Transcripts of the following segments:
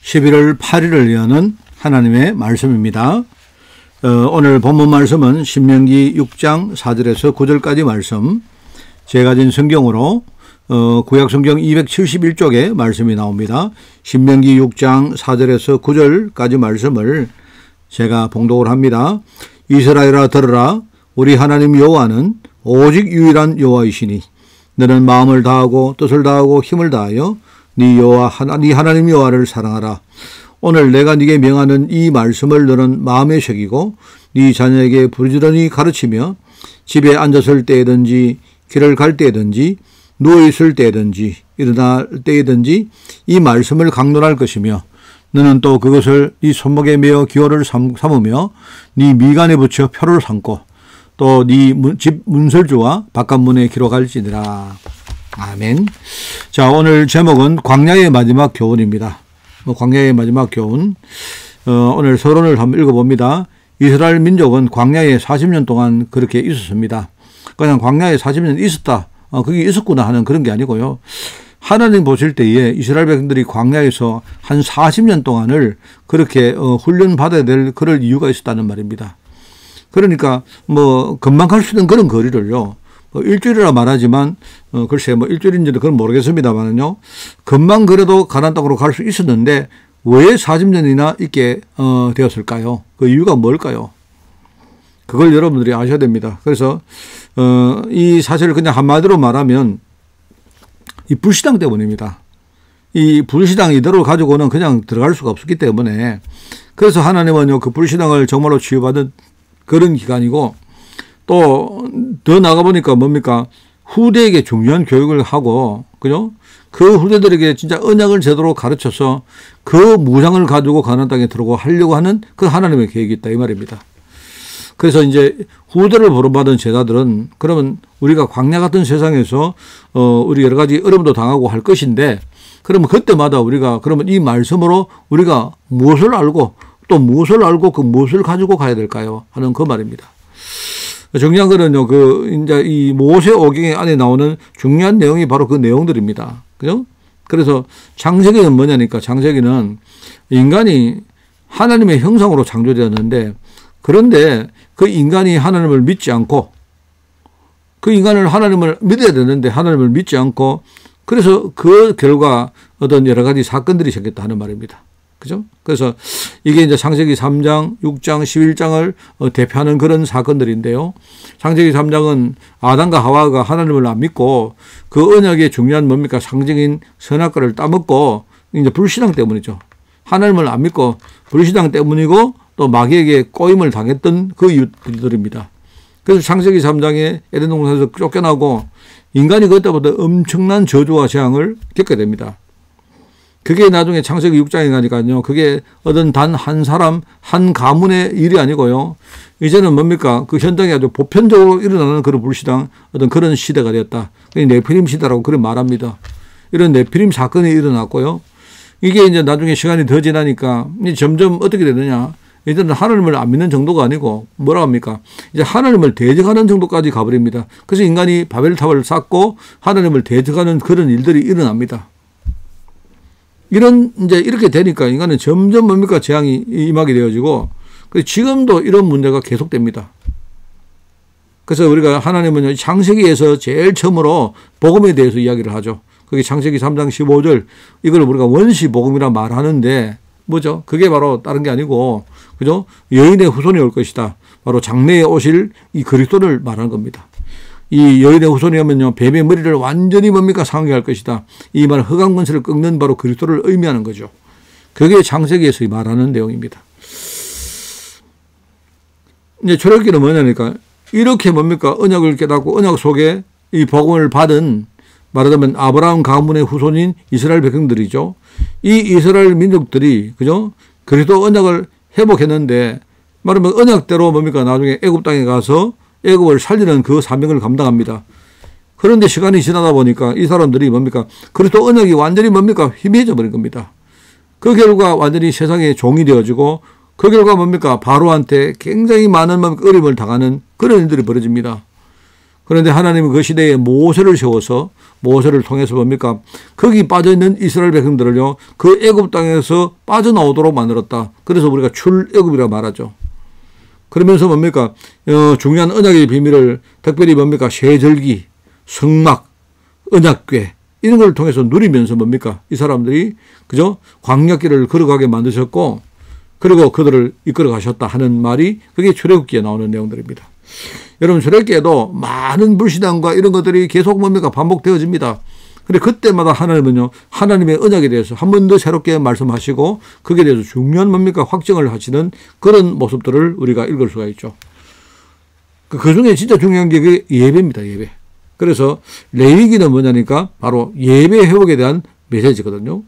11월 8일을 여는 하나님의 말씀입니다. 오늘 본문 말씀은 신명기 6장 4절에서 9절까지 말씀, 제가 가진 성경으로 구약성경 271쪽에 말씀이 나옵니다. 신명기 6장 4절에서 9절까지 말씀을 제가 봉독을 합니다. 이스라엘아 들으라. 우리 하나님 여호와는 오직 유일한 여호와이시니 너는 마음을 다하고 뜻을 다하고 힘을 다하여 네 하나님 여호와를 사랑하라. 오늘 내가 네게 명하는 이 말씀을 너는 마음에 새기고 네 자녀에게 부지런히 가르치며 집에 앉았을 때든지 길을 갈 때든지 누워있을 때든지 일어날 때든지 이 말씀을 강론할 것이며 너는 또 그것을 네 손목에 메어 기호를 삼으며 네 미간에 붙여 표를 삼고 또 네 집 문설주와 바깥문에 기록할지니라. 아멘. 자, 오늘 제목은 광야의 마지막 교훈입니다. 광야의 마지막 교훈. 오늘 서론을 한번 읽어봅니다. 이스라엘 민족은 광야에 40년 동안 그렇게 있었습니다. 그냥 광야에 40년 있었다. 그게 있었구나 하는 그런 게 아니고요. 하나님 보실 때에 이스라엘 백성들이 광야에서 한 40년 동안을 그렇게 훈련받아야 될 그럴 이유가 있었다는 말입니다. 그러니까 금방 갈 수 있는 그런 거리를요. 일주일이라 말하지만 글쎄 일주일인지는 그건 모르겠습니다만은요. 금방 그래도 가나안 땅으로 갈 수 있었는데 왜 40년이나 있게 되었을까요? 그 이유가 뭘까요? 그걸 여러분들이 아셔야 됩니다. 그래서 이 사실을 그냥 한마디로 말하면 이 불신앙 때문입니다. 이 불신앙 이대로 가지고는 그냥 들어갈 수가 없었기 때문에, 그래서 하나님은요 그 불신앙을 정말로 치유받은 그런 기간이고, 또 더 나가보니까 뭡니까? 후대에게 중요한 교육을 하고, 그죠? 그 후대들에게 진짜 언약을 제대로 가르쳐서 그 무장을 가지고 가나안 땅에 들어오고 하려고 하는 그 하나님의 계획이 있다 이 말입니다. 그래서 이제 후대를 보름받은 제자들은 그러면 우리가 광야 같은 세상에서 우리 여러 가지 어려움도 당하고 할 것인데, 그러면 그때마다 우리가 그러면 이 말씀으로 우리가 무엇을 알고 또 무엇을 알고 그 무엇을 가지고 가야 될까요? 하는 그 말입니다. 중요한 거는요, 이제 이 모세오경 안에 나오는 중요한 내용이 바로 그 내용들입니다. 그죠? 그래서 창세기는 뭐냐니까, 창세기는 인간이 하나님의 형상으로 창조되었는데, 그런데 그 인간이 하나님을 믿지 않고, 그 인간을 하나님을 믿어야 되는데 하나님을 믿지 않고, 그래서 그 결과 어떤 여러 가지 사건들이 생겼다 하는 말입니다. 그죠? 그래서 이게 이제 창세기 3장, 6장, 11장을 대표하는 그런 사건들인데요. 창세기 3장은 아담과 하와가 하나님을 안 믿고 그 언약의 중요한 뭡니까? 상징인 선악과를 따먹고 이제 불신앙 때문이죠. 하나님을 안 믿고 불신앙 때문이고 또 마귀에게 꼬임을 당했던 그 이유들입니다. 그래서 창세기 3장에 에덴 동산에서 쫓겨나고 인간이 그때부터 엄청난 저주와 재앙을 겪게 됩니다. 그게 나중에 창세기 6장에 가니까요. 그게 어떤 단 한 사람, 한 가문의 일이 아니고요. 이제는 뭡니까? 그 현장에 아주 보편적으로 일어나는 그런 불신앙, 어떤 그런 시대가 되었다. 네피림 시대라고 그렇게 말합니다. 이런 네피림 사건이 일어났고요. 이게 이제 나중에 시간이 더 지나니까 점점 어떻게 되느냐. 이제는 하나님을 안 믿는 정도가 아니고 뭐라 합니까? 이제 하나님을 대적하는 정도까지 가버립니다. 그래서 인간이 바벨탑을 쌓고 하나님을 대적하는 그런 일들이 일어납니다. 이제 이렇게 되니까 인간은 점점 뭡니까? 재앙이 임하게 되어지고, 지금도 이런 문제가 계속됩니다. 그래서 우리가 하나님은 창세기에서 제일 처음으로 복음에 대해서 이야기를 하죠. 그게 창세기 3장 15절, 이걸 우리가 원시복음이라 말하는데, 뭐죠? 그게 바로 다른 게 아니고, 그죠? 여인의 후손이 올 것이다. 바로 장래에 오실 이 그리스도를 말하는 겁니다. 이 여인의 후손이 오면요, 뱀의 머리를 완전히 뭡니까? 상하게 할 것이다. 이 말 흑암권세를 꺾는 바로 그리스도를 의미하는 거죠. 그게 창세기에서 말하는 내용입니다. 이제 출애굽기는 뭐냐니까, 이렇게 뭡니까? 언약을 깨닫고 언약 속에 이 복음을 받은, 말하자면 아브라함 가문의 후손인 이스라엘 백성들이죠. 이 이스라엘 민족들이, 그죠? 그리스도 언약을 회복했는데, 말하면 언약대로 뭡니까? 나중에 애굽 땅에 가서 애굽을 살리는 그 사명을 감당합니다. 그런데 시간이 지나다 보니까 이 사람들이 뭡니까? 그리스도 언약이 완전히 뭡니까? 희미해져 버린 겁니다. 그 결과 완전히 세상의 종이 되어지고, 그 결과 뭡니까? 바로한테 굉장히 많은 어려움을 당하는 그런 일들이 벌어집니다. 그런데 하나님은 그 시대에 모세를 세워서 모세를 통해서 뭡니까? 거기 빠져있는 이스라엘 백성들을요, 그 애굽 땅에서 빠져나오도록 만들었다. 그래서 우리가 출애굽이라고 말하죠. 그러면서 뭡니까? 중요한 언약의 비밀을 특별히 뭡니까? 세절기, 성막, 언약궤 이런 걸 통해서 누리면서 뭡니까? 이 사람들이 그죠? 광야길을 걸어가게 만드셨고 그리고 그들을 이끌어 가셨다 하는 말이 그게 출애굽기에 나오는 내용들입니다. 여러분 출애굽기에도 많은 불신앙과 이런 것들이 계속 뭡니까? 반복되어집니다. 근데 그때마다 하나님은요, 하나님의 언약에 대해서 한 번 더 새롭게 말씀하시고 거기에 대해서 중요한 뭡니까? 확정을 하시는 그런 모습들을 우리가 읽을 수가 있죠. 그 중에 진짜 중요한 게 그 예배입니다. 예배. 그래서 레위기는 뭐냐니까 바로 예배 회복에 대한 메시지거든요.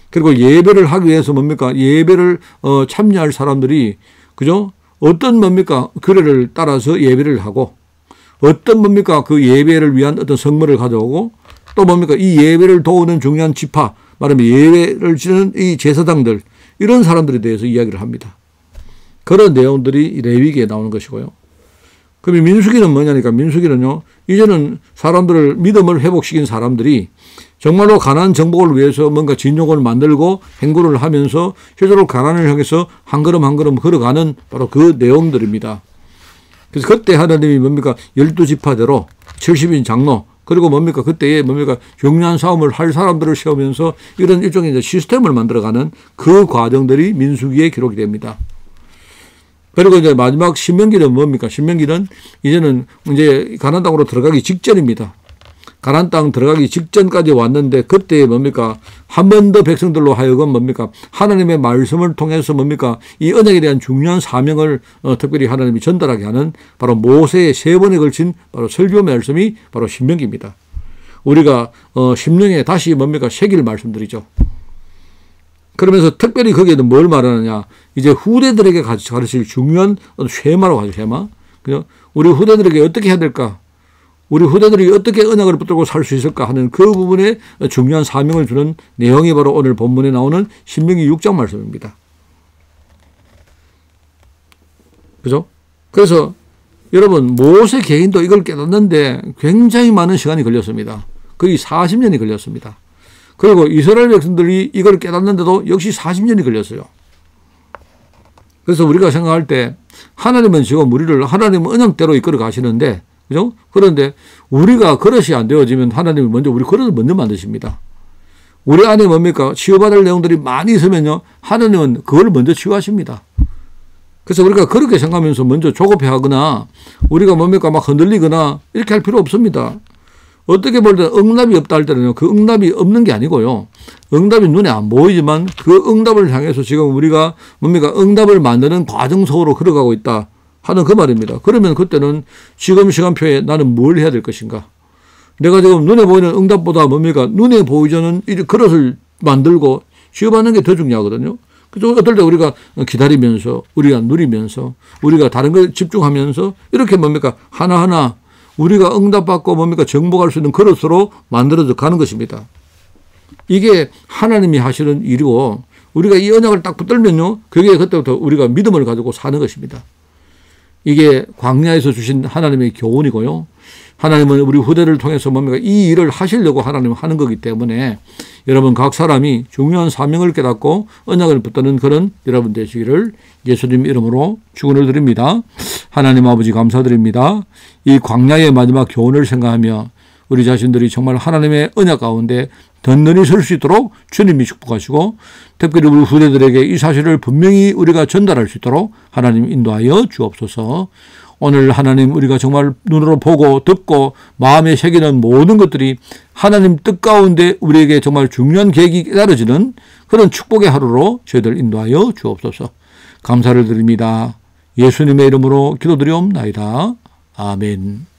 그리고 예배를 하기 위해서 뭡니까? 예배를 참여할 사람들이 그죠? 어떤 뭡니까? 규례를 따라서 예배를 하고 어떤 뭡니까? 그 예배를 위한 어떤 성물을 가져오고 또 뭡니까? 이 예배를 도우는 중요한 지파, 말하면 예배를 지는 이 제사장들 이런 사람들에 대해서 이야기를 합니다. 그런 내용들이 레위기에 나오는 것이고요. 그럼 민수기는 뭐냐니까 민수기는요. 이제는 사람들을 믿음을 회복시킨 사람들이 정말로 가나안 정복을 위해서 뭔가 진용을 만들고 행군을 하면서 실제로 가나안을 향해서 한 걸음 한 걸음 걸어가는 바로 그 내용들입니다. 그래서 그때 하나님이 뭡니까? 12지파대로 70인 장로 그리고 뭡니까? 그때에 뭡니까? 중요한 싸움을 할 사람들을 세우면서 이런 일종의 이제 시스템을 만들어가는 그 과정들이 민수기에 기록이 됩니다. 그리고 이제 마지막 신명기는 뭡니까? 신명기는 이제는 이제 가나안 땅으로 들어가기 직전입니다. 가나안 땅 들어가기 직전까지 왔는데 그때 뭡니까? 한 번 더 백성들로 하여금 뭡니까? 하나님의 말씀을 통해서 뭡니까? 이 언약에 대한 중요한 사명을 특별히 하나님이 전달하게 하는 바로 모세의 3번에 걸친 바로 설교 말씀이 바로 신명기입니다. 우리가 심령에 다시 뭡니까? 새길 말씀드리죠. 그러면서 특별히 거기에는 뭘 말하느냐. 이제 후대들에게 가르칠 중요한 쉐마로 가죠. 쉐마. 우리 후대들에게 어떻게 해야 될까? 우리 후대들이 어떻게 언약을 붙들고 살 수 있을까 하는 그 부분에 중요한 사명을 주는 내용이 바로 오늘 본문에 나오는 신명기 6장 말씀입니다. 그죠? 그래서 여러분 모세 개인도 이걸 깨닫는데 굉장히 많은 시간이 걸렸습니다. 거의 40년이 걸렸습니다. 그리고 이스라엘 백성들이 이걸 깨닫는데도 역시 40년이 걸렸어요. 그래서 우리가 생각할 때 하나님은 지금 우리를 하나님은 언약대로 이끌어 가시는데 그죠? 그런데 우리가 그릇이 안 되어지면 하나님이 먼저 우리 그릇을 먼저 만드십니다. 우리 안에 뭡니까? 치유받을 내용들이 많이 있으면요. 하나님은 그걸 먼저 치유하십니다. 그래서 우리가 그렇게 생각하면서 먼저 조급해 하거나 우리가 뭡니까? 막 흔들리거나 이렇게 할 필요 없습니다. 어떻게 볼 때 응답이 없다 할 때는요. 그 응답이 없는 게 아니고요. 응답이 눈에 안 보이지만 그 응답을 향해서 지금 우리가 뭡니까? 응답을 만드는 과정 속으로 걸어가고 있다 하는 그 말입니다. 그러면 그때는 지금 시간표에 나는 뭘 해야 될 것인가? 내가 지금 눈에 보이는 응답보다 뭡니까? 눈에 보이지 않는 이 그릇을 만들고 치유받는 게 더 중요하거든요. 그래서 어떨 때 우리가 기다리면서 우리가 누리면서 우리가 다른 걸 집중하면서 이렇게 뭡니까? 하나하나 우리가 응답받고 뭡니까? 정복할 수 있는 그릇으로 만들어져 가는 것입니다. 이게 하나님이 하시는 일이고 우리가 이 언약을 딱 붙들면요. 그게 그때부터 우리가 믿음을 가지고 사는 것입니다. 이게 광야에서 주신 하나님의 교훈이고요. 하나님은 우리 후대를 통해서 뭡니까? 이 일을 하시려고 하나님은 하는 거기 때문에 여러분 각 사람이 중요한 사명을 깨닫고 언약을 붙드는 그런 여러분 되시기를 예수님 이름으로 축원을 드립니다. 하나님 아버지 감사드립니다. 이 광야의 마지막 교훈을 생각하며 우리 자신들이 정말 하나님의 언약 가운데 든든히 설 수 있도록 주님이 축복하시고 특별히 우리 후대들에게 이 사실을 분명히 우리가 전달할 수 있도록 하나님 인도하여 주옵소서. 오늘 하나님 우리가 정말 눈으로 보고 듣고 마음에 새기는 모든 것들이 하나님 뜻 가운데 우리에게 정말 중요한 계획이 깨달아지는 그런 축복의 하루로 저희들 인도하여 주옵소서. 감사를 드립니다. 예수님의 이름으로 기도드리옵나이다. 아멘.